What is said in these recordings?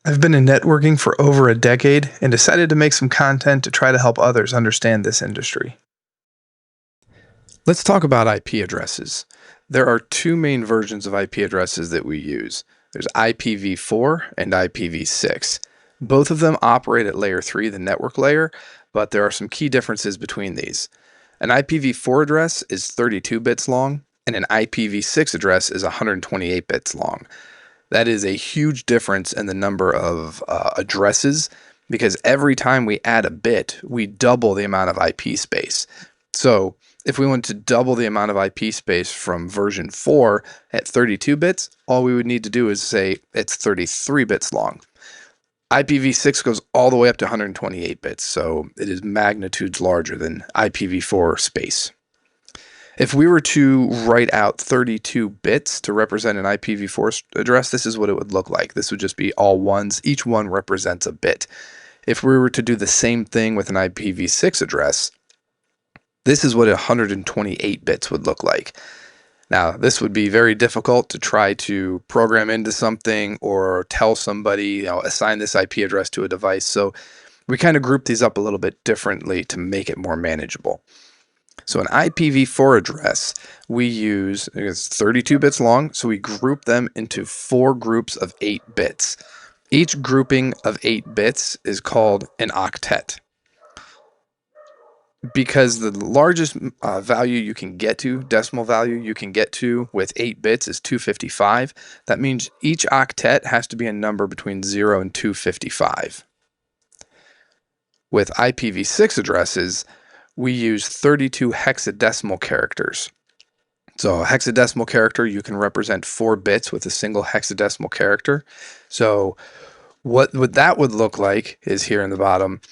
I've been in networking for over a decade and decided to make some content to try to help others understand this industry. Let's talk about IP addresses. There are two main versions of IP addresses that we use. There's IPv4 and IPv6. Both of them operate at layer 3, the network layer, but there are some key differences between these. An IPv4 address is 32 bits long, and an IPv6 address is 128 bits long. That is a huge difference in the number of addresses, because every time we add a bit, we double the amount of IP space. So if we want to double the amount of IP space from version 4 at 32 bits, all we would need to do is say it's 33 bits long. IPv6 goes all the way up to 128 bits, so it is magnitudes larger than IPv4 space. If we were to write out 32 bits to represent an IPv4 address, this is what it would look like. This would just be all ones. Each one represents a bit. If we were to do the same thing with an IPv6 address, this is what 128 bits would look like. Now, this would be very difficult to try to program into something or tell somebody, assign this IP address to a device. So we kind of group these up a little bit differently to make it more manageable. So an IPv4 address, we use, it's 32 bits long, so we group them into 4 groups of 8 bits. Each grouping of 8 bits is called an octet. Because the largest value you can get to, decimal value you can get to with 8 bits is 255, that means each octet has to be a number between 0 and 255. With IPv6 addresses, we use 32 hexadecimal characters. So a hexadecimal character, you can represent 4 bits with a single hexadecimal character. So what that would look like is here in the bottom,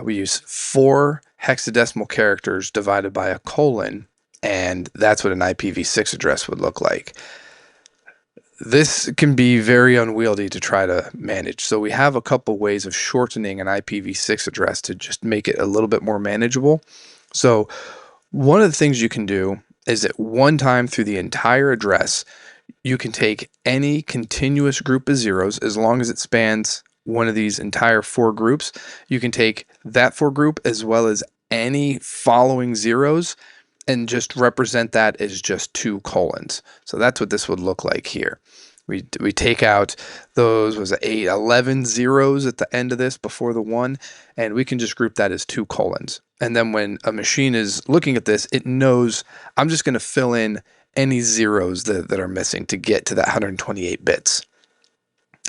we use 4 hexadecimal characters divided by a colon, and that's what an IPv6 address would look like. This can be very unwieldy to try to manage. So we have a couple ways of shortening an IPv6 address to just make it a little bit more manageable. So one of the things you can do is at one time through the entire address, you can take any continuous group of zeros as long as it spans one of these entire 4 groups. You can take that 4 group as well as any following zeros and just represent that as just 2 colons. So that's what this would look like here. We take out those 11 zeros at the end of this before the 1, and we can just group that as 2 colons. And then when a machine is looking at this, it knows I'm just going to fill in any zeros that are missing to get to that 128 bits.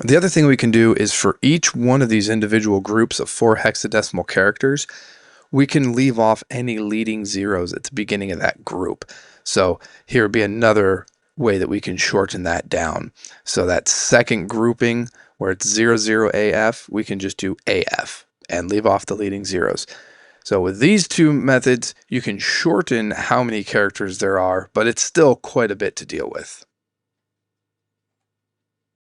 The other thing we can do is for each one of these individual groups of 4 hexadecimal characters, we can leave off any leading zeros at the beginning of that group. So here would be another way that we can shorten that down. So that second grouping where it's 00AF, we can just do AF and leave off the leading zeros. So with these two methods, you can shorten how many characters there are, but it's still quite a bit to deal with.